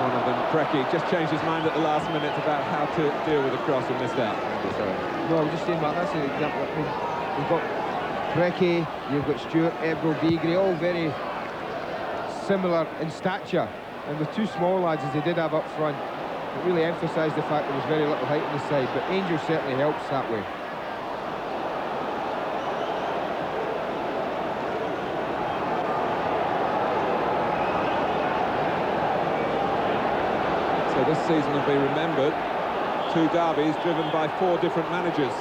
one of them, Preki, just changed his mind at the last minute about how to deal with the cross and missed out. No, I'm just saying, Mark, that's an example. I mean, you've got Preki, you've got Stewart, Ebro, Beagrie, all very similar in stature. And with two small lads, as they did have up front, it really emphasised the fact there was very little height on the side, but Angel certainly helps that way. So this season will be remembered. Two derbies driven by four different managers.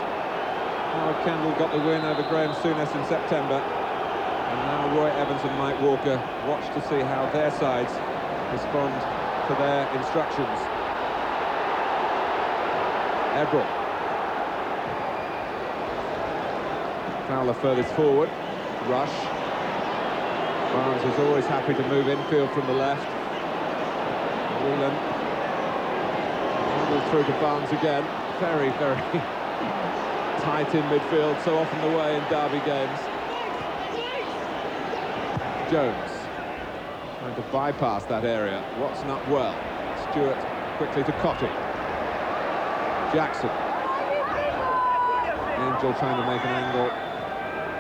Howard Kendall got the win over Graham Souness in September. And now Roy Evans and Mike Walker watch to see how their sides respond to their instructions. Ebro. Fowler furthest forward. Rush. Barnes is always happy to move infield from the left. Whelan. Through to Barnes again. Very, very tight in midfield, so often the way in derby games. Jones trying to bypass that area. Watson up well. Stewart quickly to Cotty. Jackson. Angel trying to make an angle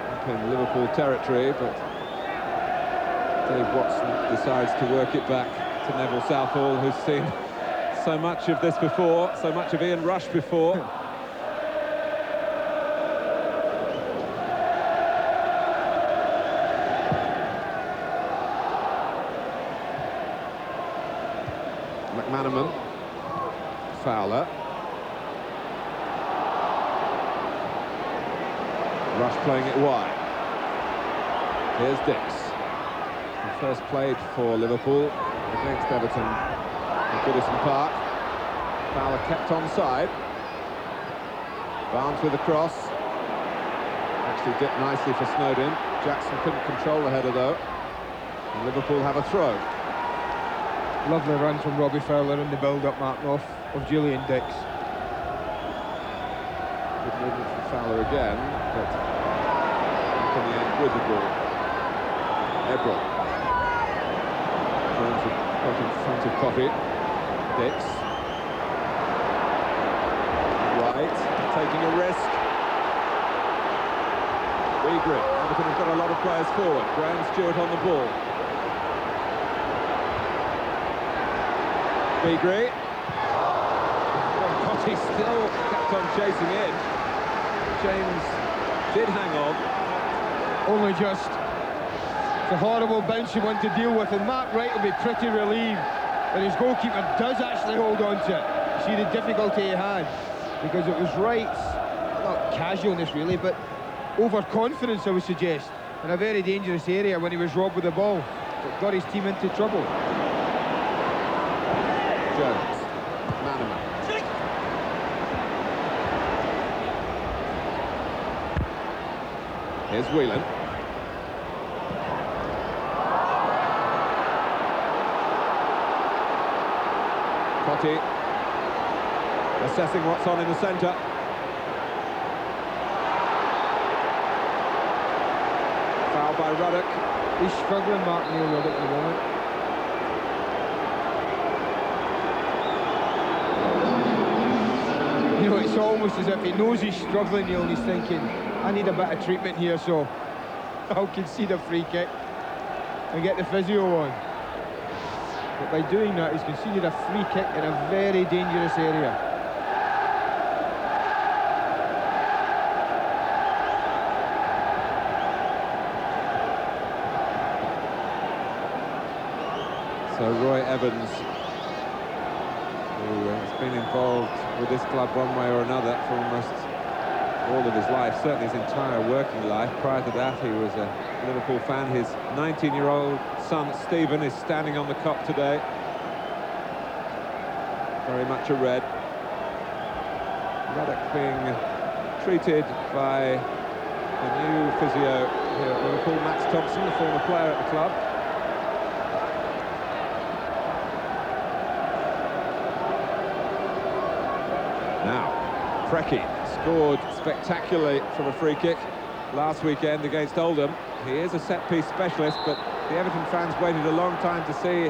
up in Liverpool territory, but Dave Watson decides to work it back to Neville Southall, who's seen so much of this before, so much of Ian Rush before. McManaman. Fowler. Rush playing it wide. Here's Dix. He first played for Liverpool against Everton at Goodison Park. Fowler kept onside. Barnes with a cross. Actually dipped nicely for Snowden. Jackson couldn't control the header though. And Liverpool have a throw. Lovely run from Robbie Fowler in the build-up, Martin, off of Julian Dix. Good movement from Fowler again, but back in the end with the ball. Ebro. Jones got in front of Coffey. Dix. White, taking a risk. Beagrie. Everton have got a lot of players forward. Graham Stewart on the ball. Beagrie. Coffey still kept on chasing in. James did hang on. Only just. It's a horrible bouncy one to deal with, and Mark Wright will be pretty relieved that his goalkeeper does actually hold on to it. See the difficulty he had, because it was Wright's, not casualness really, but overconfidence, I would suggest, in a very dangerous area when he was robbed with the ball. It got his team into trouble. Jones. Manaman. Here's Whelan. Cotty assessing what's on in the centre. Foul by Ruddock. He's struggling, Mark Neil Ruddock, at the moment. You know, it's almost as if he knows he's struggling, Neil, and he's thinking, I need a bit of treatment here, so I'll concede a free kick and get the physio on. But by doing that, he's conceded a free kick in a very dangerous area. So Roy Evans, who has been involved with this club one way or another for almost all of his life, certainly his entire working life. Prior to that, he was a Liverpool fan. His 19-year-old son, Stephen, is standing on the cop today. Very much a red. Ruddock being treated by the new physio here at Liverpool, Max Thompson, the former player at the club. Now, Preki scored spectacularly from a free kick last weekend against Oldham. He is a set-piece specialist, but the Everton fans waited a long time to see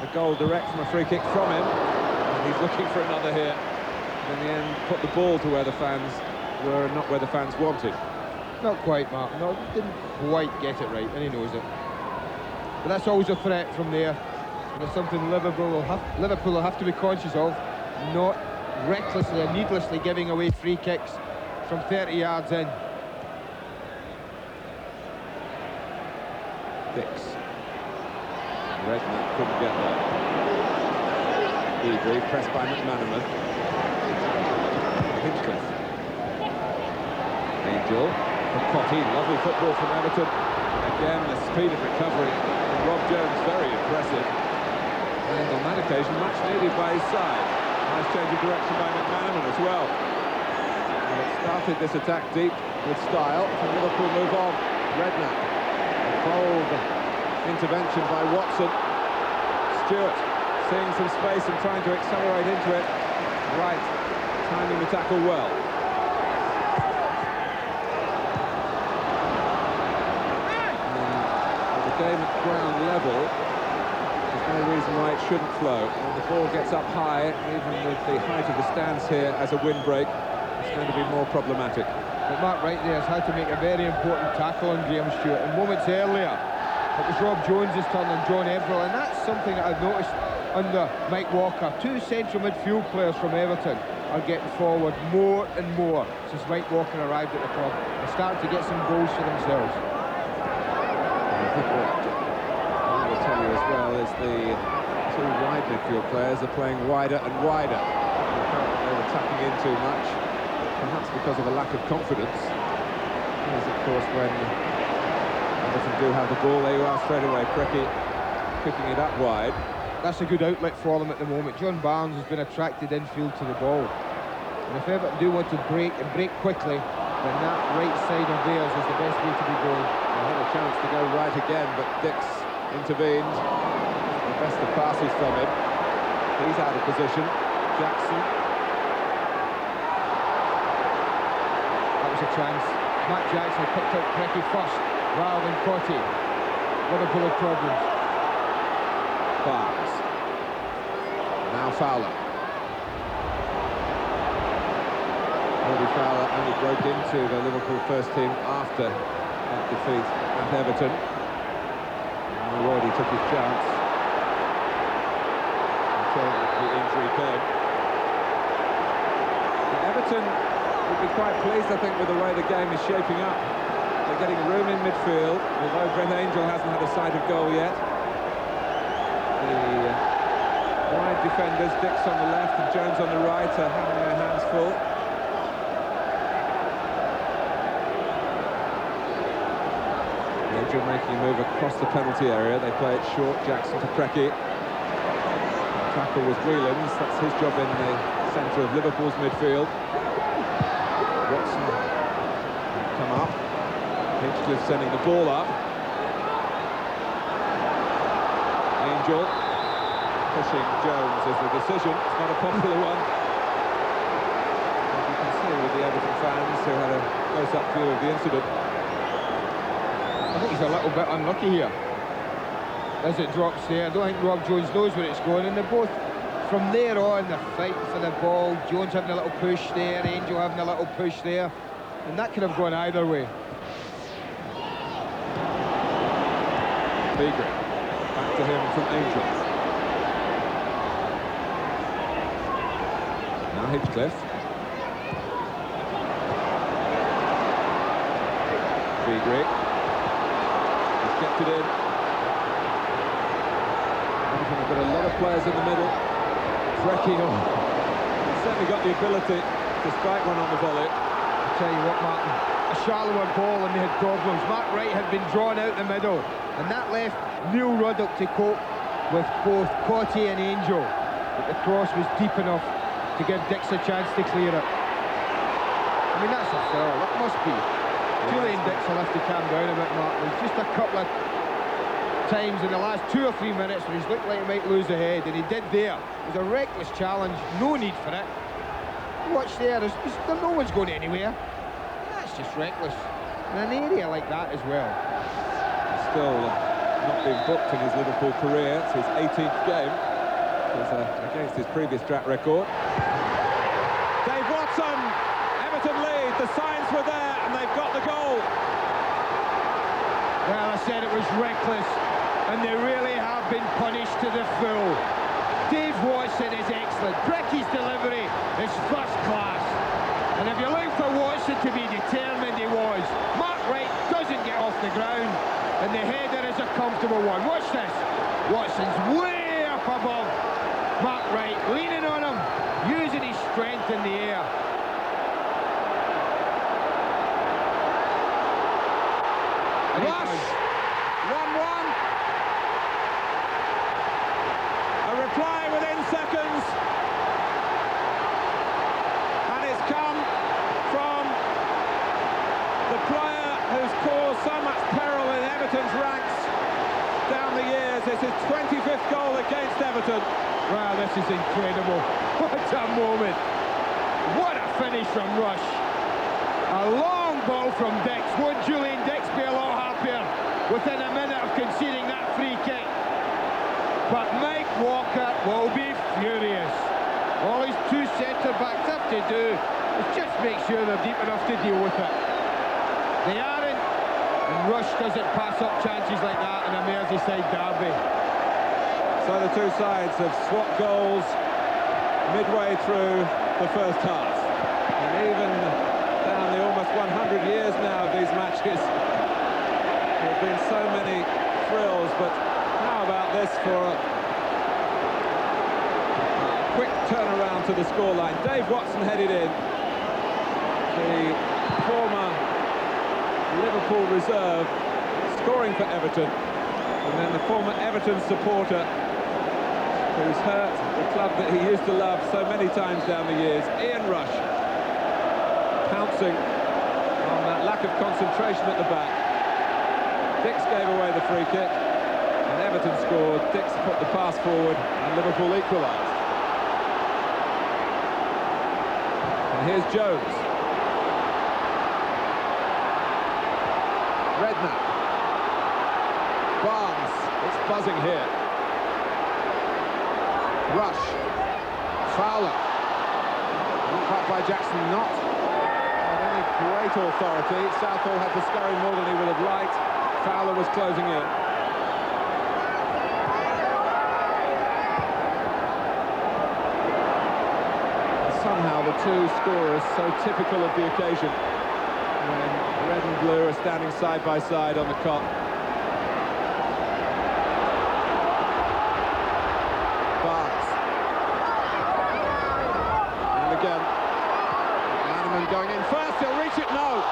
the goal direct from a free kick from him. And he's looking for another here. And in the end, put the ball to where the fans were, not where the fans wanted. Not quite, Mark. No, didn't quite get it right, and he knows it. But that's always a threat from there. And it's something Liverpool will have to be conscious of, not recklessly and needlessly giving away free kicks from 30 yards in. Dix. Redknapp couldn't get there. Eagley, pressed by McManaman. Hinchcliffe. Angel. From Cotti, lovely football from Everton. Again, the speed of recovery from Rob Jones, very impressive. And on that occasion, much needed by his side. Nice change of direction by McManaman as well. And it started this attack deep with style. Can Liverpool move on? Redknapp. A bold intervention by Watson. Stewart seeing some space and trying to accelerate into it. Right, timing the tackle well. And the game at ground level, there's no reason why it shouldn't flow. When the ball gets up high, even with the height of the stands here as a windbreak, it's going to be more problematic. But Mark right there has had to make a very important tackle on Graham Stewart. And moments earlier, it was Rob Jones' turn on John Everett, and that's something that I've noticed under Mike Walker. Two central midfield players from Everton are getting forward more and more since Mike Walker arrived at the club. They're starting to get some goals for themselves. I think what I will tell you as well is the two wide midfield players are playing wider and wider. They were tapping in too much, perhaps because of a lack of confidence. As of course when Everton do have the ball, there you are straight away. Preki picking it up wide. That's a good outlet for them at the moment. John Barnes has been attracted infield to the ball. And if Everton do want to break, and break quickly, then that right side of theirs is the best way to be going. They had a chance to go right again, but Dix intervened. The best of passes from him. He's out of position. Jackson. That was a chance. Matt Jackson picked up Preki first, rather than Cotti. Liverpool had problems. Barnes. Now Fowler. Robbie Fowler only broke into the Liverpool first team after that defeat at Everton. And already took his chance until the injury came. But Everton would be quite pleased, I think, with the way the game is shaping up. They're getting room in midfield, although Brett Angel hasn't had a sight of goal yet. The wide defenders, Dix on the left and Jones on the right, are having their hands full. Angel making a move across the penalty area. They play it short. Jackson to Preki. Tackle was Whelan's. That's his job in the centre of Liverpool's midfield. Watson come up. Hinchcliffe sending the ball up. Angel pushing Jones is the decision. It's not a popular one. As you can see with the Everton fans who had a close-up view of the incident. I think he's a little bit unlucky here as it drops there. I don't think Rob Jones knows where it's going, and they're both, from there on, they're fighting for the ball. Jones having a little push there, Angel having a little push there, and that could have gone either way. Beagle. Back to him from Angel. Now Hinchcliffe. Beagle. He's kept it in. Everton have got a lot of players in the middle. Preki, he's certainly got the ability to strike one on the volley. I'll tell you what, Martin, a shallower ball and they had problems. Mark Wright had been drawn out the middle, and that left Neil Ruddock to cope with both Cotti and Angel. But the cross was deep enough to give Dix a chance to clear it. I mean, that's a foul, that must be. Julian Dix will have to calm down a bit, Mark. There's just a couple of times in the last 2 or 3 minutes where he's looked like he might lose the head, and he did there. It was a reckless challenge, no need for it. Watch there, no one's going anywhere. That's just reckless. In an area like that as well. Still not been booked in his Liverpool career. It's his 18th game. It was against his previous track record. Dave Watson! Everton lead, the signs were there, and they've got the goal. Well, I said it was reckless, and they really have been punished to the full. Dave Watson is excellent. Bricky's delivery is first class. And if you're looking for Watson to be determined, he was. Mark Wright doesn't get off the ground, and the header is a comfortable one. Watch this. Watson's way up above Mark Wright, leaning on him, using his strength in the air. Rush! 1-1. A reply within seconds. And it's come from the player who's caused so much peril in Everton's ranks down the years. It's his 25th goal against Everton. Wow, this is incredible. What a moment. What a finish from Rush. A long ball from Dix. Won't Julian Dix be a lot happier within a minute of conceding that free kick? But Mike Walker will be furious. All his two centre-backs have to do is just make sure they're deep enough to deal with it. They aren't, and Rush doesn't pass up chances like that in a Merseyside derby. So the two sides have swapped goals midway through the first half. And even down the almost 100 years now of these matches, there have been so many thrills, but how about this for a quick turnaround to the scoreline. Dave Watson headed in, the former Liverpool reserve, scoring for Everton, and then the former Everton supporter who's hurt the club that he used to love so many times down the years, Ian Rush, pouncing on that lack of concentration at the back. Dix gave away the free kick, and Everton scored. Dix put the pass forward, and Liverpool equalised. And here's Jones. Redknapp. Barnes. It's buzzing here. Rush. Fowler. Cut by Jackson, not with any great authority. Southall had to scurry more than he would have liked. Fowler was closing in. And somehow the two scorers, so typical of the occasion, when red and blue are standing side by side on the Kop. Going in first, he'll reach it, no!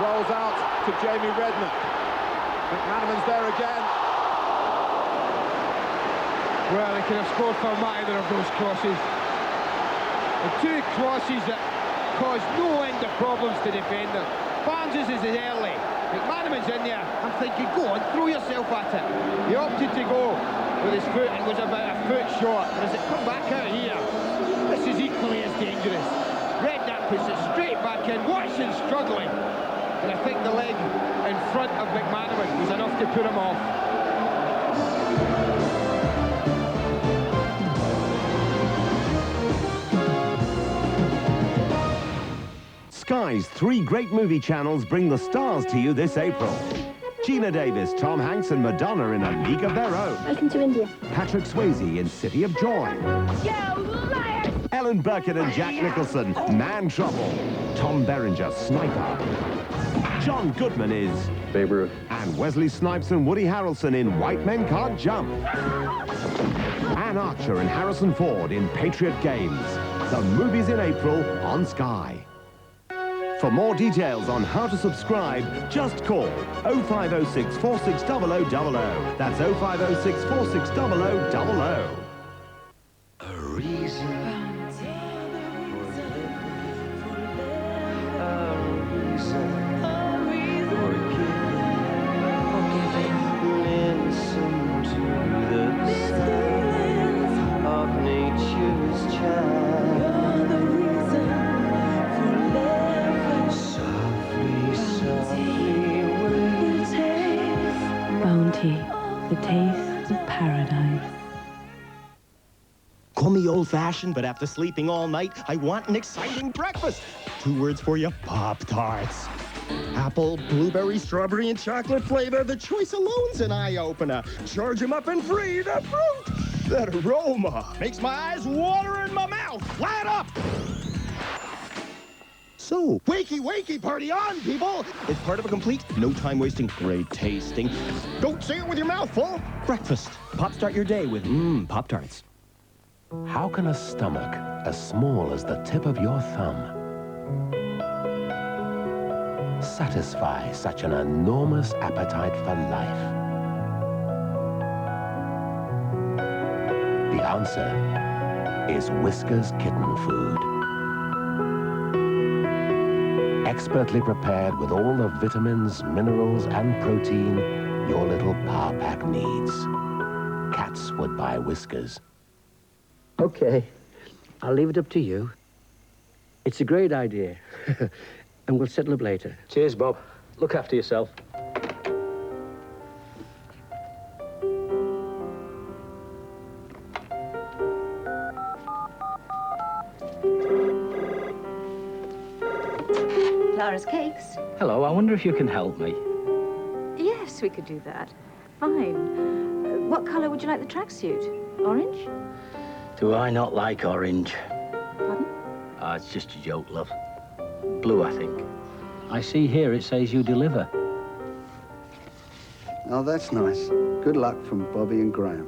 Rolls out to Jamie Redknapp. McManaman's there again. Well, he could have scored from either of those crosses. The two crosses that caused no end of problems to defenders. Barnes's is early. McManaman's in there. I'm thinking, go on, throw yourself at it. He opted to go with his foot and was about a foot short. But as it come back out here, this is equally as dangerous. Redknapp puts it straight back in. Watson's struggling. And I think the leg in front of McManaman was enough to put him off. Sky's 3 great movie channels bring the stars to you this April. Gina Davis, Tom Hanks and Madonna in A League of Their Own. Welcome to India. Patrick Swayze in City of Joy. You liar! Ellen Burkitt and Jack Nicholson, Man Trouble. Tom Berenger, Sniper. John Goodman is Babe Ruth. And Wesley Snipes and Woody Harrelson in White Men Can't Jump. Anne Archer and Harrison Ford in Patriot Games. The movies in April on Sky. For more details on how to subscribe, just call 0506 460000. That's 0506 460000. A reason. Listen to the sounds of nature's child. You're the reason for living. Softly, softly. the taste of paradise. Call me old-fashioned, but after sleeping all night, I want an exciting breakfast. 2 words for you, Pop-Tarts. Apple, blueberry, strawberry, and chocolate flavor. The choice alone's an eye-opener. Charge them up and free the fruit. That aroma makes my eyes water in my mouth. Flat up! So, wakey, party on, people! It's part of a complete, no time wasting, great tasting. Don't say it with your mouth full. Breakfast. Pop-start your day with Pop-Tarts. How can a stomach as small as the tip of your thumb satisfy such an enormous appetite for life? The answer is Whiskas Kitten Food. Expertly prepared with all the vitamins, minerals, and protein your little power pack needs. Cats would buy Whiskas. Okay, I'll leave it up to you. It's a great idea, and we'll settle up later. Cheers, Bob. Look after yourself. Clara's Cakes. Hello, I wonder if you can help me. Yes, we could do that. Fine. What colour would you like the tracksuit? Orange? Do I not like orange? Pardon? It's just a joke, love. Blue, I think. I see here it says you deliver. Oh, that's nice. Good luck from Bobby and Graham.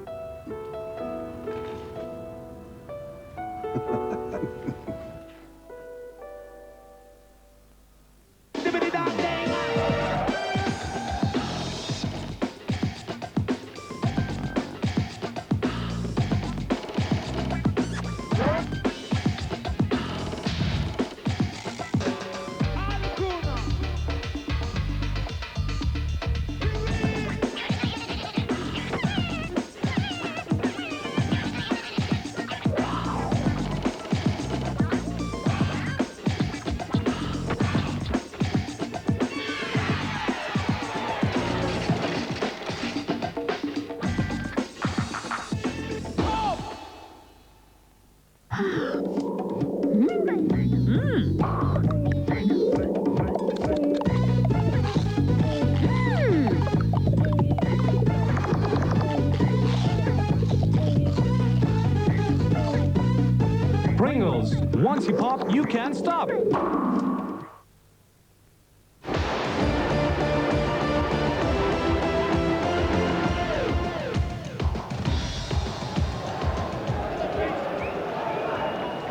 Pringles, once you pop, you can't stop.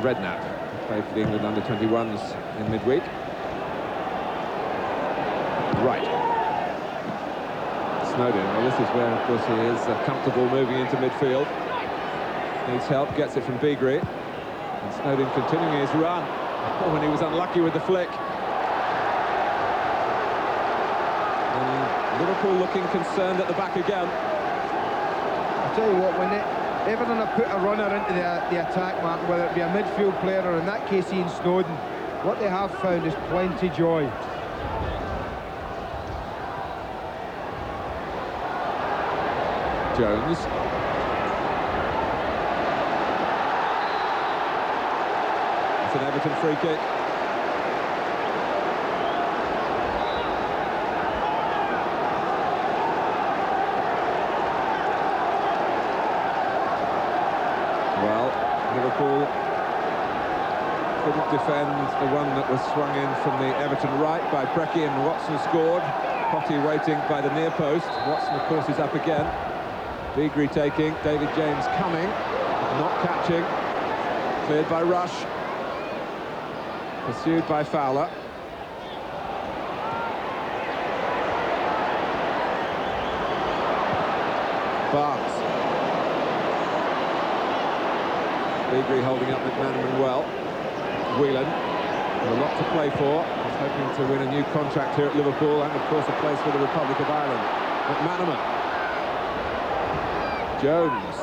Redknapp played for the England under-21s in midweek. Right. Snowden, well, this is where, of course, he is comfortable moving into midfield. Needs help, gets it from Beagrie. And Snowden continuing his run. Oh, when he was unlucky with the flick. And Liverpool looking concerned at the back again. I'll tell you what, when Everton have put a runner into the attack, Martin, whether it be a midfield player or in that case Ian Snowden, what they have found is plenty joy. Jones. It's an Everton free kick. Well, Liverpool couldn't defend the one that was swung in from the Everton right by Brecky, and Watson scored. Potty waiting by the near post. Watson, of course, is up again. Beagrie taking, David James coming, not catching. Cleared by Rush. Pursued by Fowler. Barnes. Beagrie holding up McManaman well. Whelan, with a lot to play for. He's hoping to win a new contract here at Liverpool and, of course, a place for the Republic of Ireland. McManaman. Jones.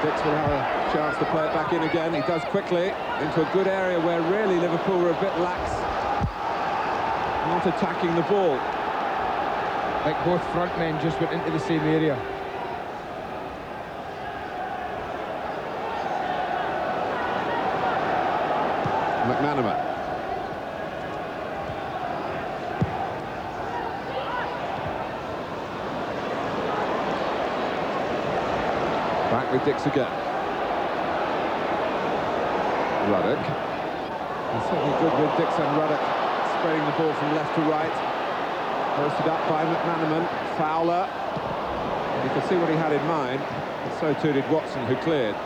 Dix will have a chance to play it back in again. He does quickly into a good area where really Liverpool were a bit lax, not attacking the ball. like both front men just went into the same area. McManaman. Back with Dix again. Ruddock. He's certainly good with Dix and Ruddock, spreading the ball from left to right. Posted up by McManaman. Fowler. And you can see what he had in mind, and so too did Watson, who cleared.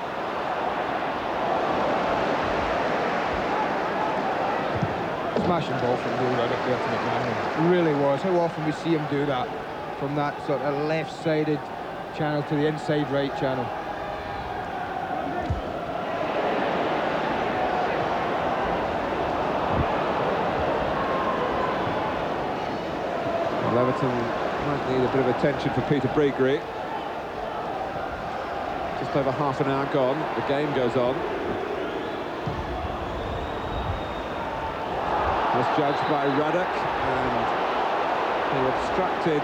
Smashing ball from goal Ruddock there to McManaman. Really was. How often we see him do that from that sort of left-sided channel to the inside right channel. Well, Everton might need a bit of attention for Peter Bregery. Just over half an hour gone. The game goes on. Misjudged by Ruddock, and he obstructed,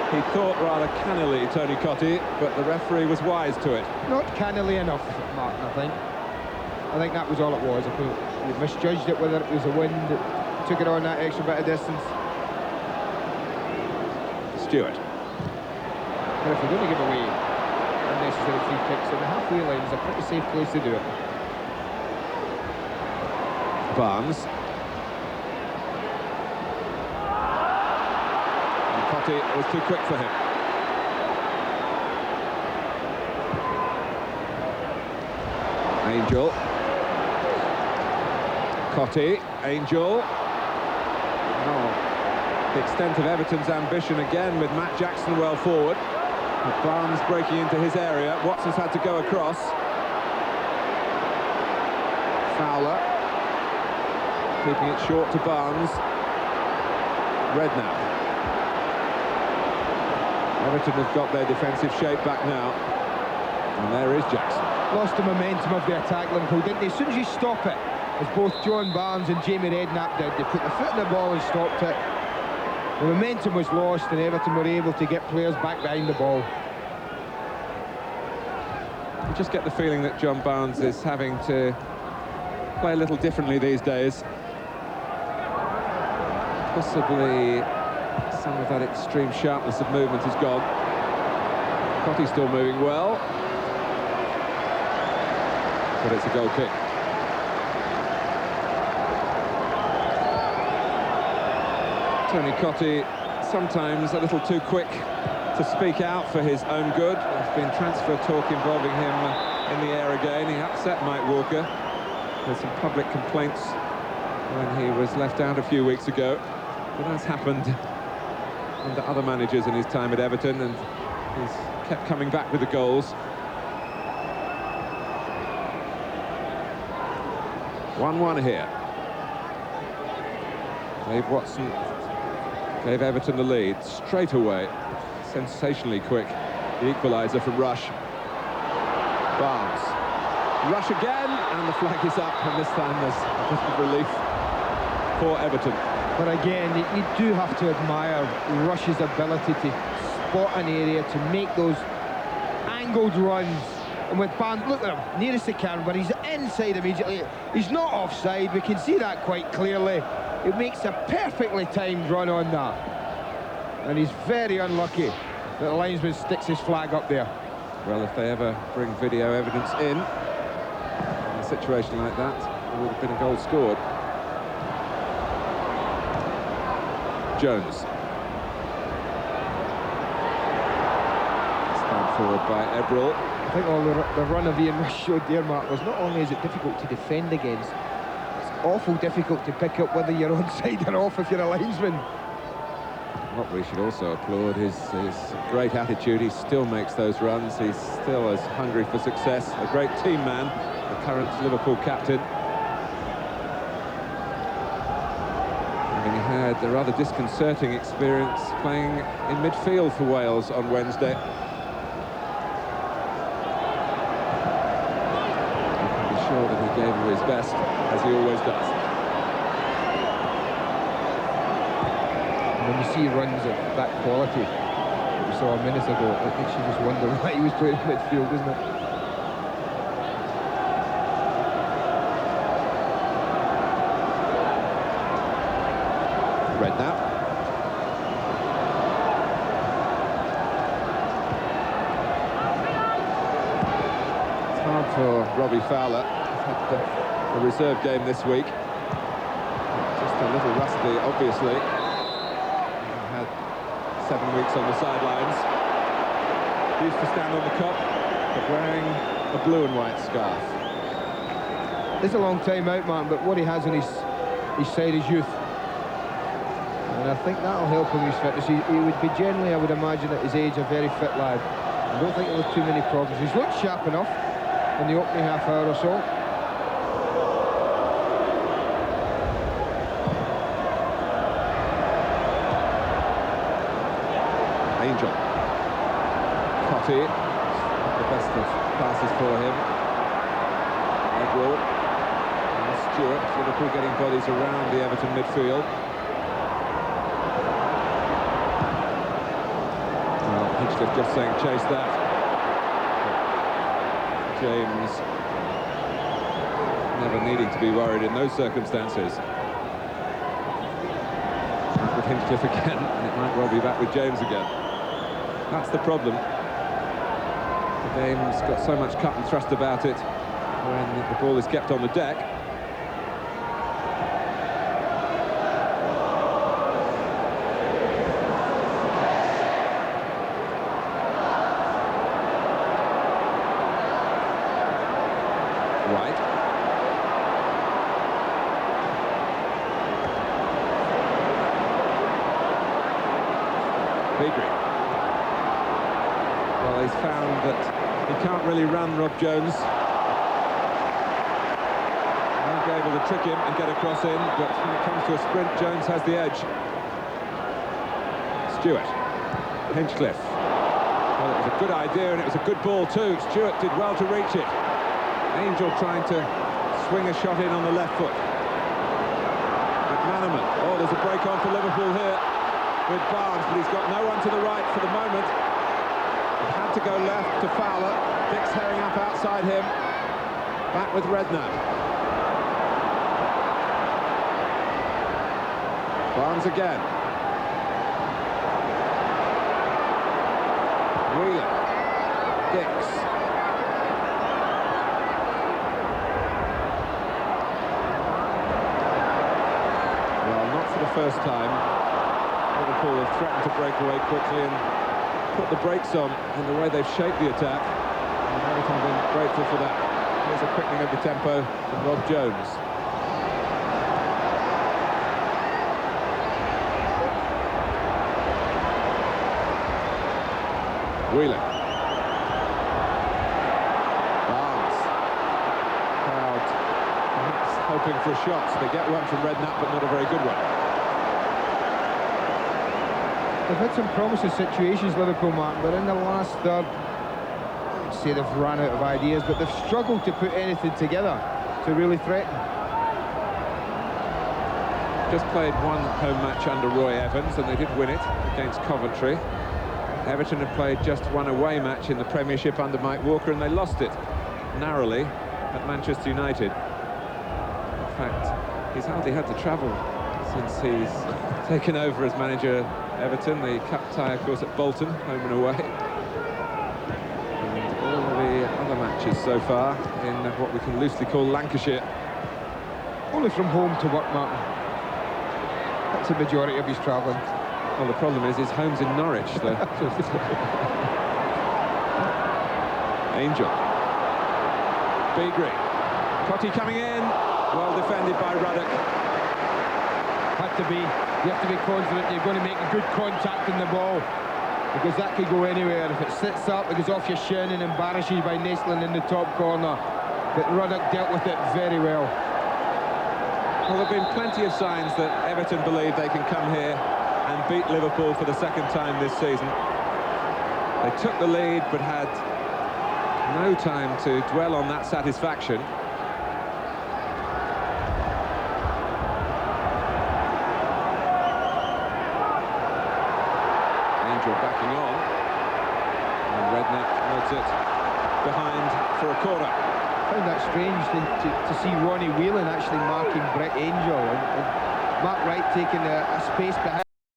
he thought rather cannily, Tony Cottee, but the referee was wise to it. Not cannily enough, Martin, I think. I think that was all it was. I think he misjudged it, whether it was the wind that took it on that extra bit of distance. Stewart. But if we're going to give away unnecessary free kicks, then the halfway line is a pretty safe place to do it. Barnes. It was too quick for him. Angel. Cottee. Angel. Oh, the extent of Everton's ambition again with Matt Jackson well forward. With Barnes breaking into his area. Watson's had to go across. Fowler. Keeping it short to Barnes. Redknapp. Everton have got their defensive shape back now. And there is Jackson. Lost the momentum of the attack, Liverpool, didn't they? As soon as you stop it, as both John Barnes and Jamie Redknapp did, they put the foot in the ball and stopped it. The momentum was lost and Everton were able to get players back behind the ball. You just get the feeling that John Barnes is having to play a little differently these days. Possibly some of that extreme sharpness of movement is gone. Cottee still moving well, but it's a goal kick. Tony Cottee, sometimes a little too quick to speak out for his own good. There's been transfer talk involving him in the air again. He upset Mike Walker. There's some public complaints when he was left out a few weeks ago. But that's happened under other managers in his time at Everton, and he's kept coming back with the goals. 1-1 here. Dave Watson gave Everton the lead straight away. Sensationally quick. The equaliser from Rush. Barnes. Rush again, and the flag is up, and this time there's a bit of relief for Everton. But again, you do have to admire Rush's ability to spot an area, to make those angled runs. And with Barnes, look at him, nearest the camera, but he's inside immediately. He's not offside, we can see that quite clearly. He makes a perfectly timed run on that. And he's very unlucky that the linesman sticks his flag up there. Well, if they ever bring video evidence in a situation like that, there would have been a goal scored. Jones. Stand forward by Ebrel. I think all the run of Ian Rush showed there, Mark, was not only is it difficult to defend against, it's awful difficult to pick up whether you're onside or off if you're a linesman. What we should also applaud his great attitude. He still makes those runs. He's still as hungry for success. A great team man, the current Liverpool captain. Having had a rather disconcerting experience playing in midfield for Wales on Wednesday. You can be sure that he gave it his best, as he always does. The when you see runs of that quality that we saw a minute ago, it makes you just wonder why he was playing in midfield, doesn't it? Redknapp. It's hard for Robbie Fowler. He's had the reserve game this week. Just a little rusty, obviously. He had 7 weeks on the sidelines. Used to stand on the cup, but wearing a blue and white scarf. It's a long time out, man, but what he has on his side is youth. And I think that'll help him with his fitness. He would be generally, I would imagine, at his age, a very fit lad. I don't think he'll have too many problems. He's looked sharp enough in the opening half hour or so. Angel. Cotty. The best of passes for him. Edward. And Stewart. Liverpool getting bodies around the Everton midfield. Well, Hinchcliffe just saying chase that. But James never needing to be worried in those circumstances. Back with Hinchcliffe again, and it might well be back with James again. That's the problem. The game's got so much cut and thrust about it when the ball is kept on the deck. Right. Beagrie. Well, he's found that he can't really run, Rob Jones. Won't be able to trick him and get across in, but when it comes to a sprint, Jones has the edge. Stewart. Hinchcliffe. Well, it was a good idea and it was a good ball too. Stewart did well to reach it. Angel trying to swing a shot in on the left foot. McManaman. Oh, there's a break on for Liverpool here with Barnes, but he's got no one to the right for the moment. He had to go left to Fowler. Dix herring up outside him. Back with Redknapp. Barnes again. Wheeler. Dix. Well, not for the first time. Liverpool have threatened to break away quickly and put the brakes on in the way they've shaped the attack. And Everton have been grateful for that. Here's a quickening of the tempo from Rob Jones. Wheeler. Barnes. Crowd perhaps hoping for a shot. So they get one from Redknapp, but not a very good one. They've had some promising situations, Liverpool, Martin, but in the last third, I'd say they've run out of ideas, but they've struggled to put anything together to really threaten. Just played one home match under Roy Evans, and they did win it against Coventry. Everton have played just one away match in the Premiership under Mike Walker, and they lost it narrowly at Manchester United. In fact, he's hardly had to travel since he's taken over as manager Everton. The cup tie, of course, at Bolton, home and away. And all of the other matches so far in what we can loosely call Lancashire. Only from home to work, Martin. That's the majority of his travelling. Well, the problem is his home's in Norwich, though. Angel. Beagrie. Cotty coming in. Well defended by Ruddock. You have to be confident you're going to make a good contact in the ball, because that could go anywhere. If it sits up, it goes off your shin and embarrasses you by nestling in the top corner. But Ruddock dealt with it very well. Well, there have been plenty of signs that Everton believe they can come here and beat Liverpool for the second time this season. They took the lead but had no time to dwell on that satisfaction. Nick nods it behind for a corner. I found that strange to see Ronnie Whelan actually marking Brett Angel and Mark Wright taking a space behind.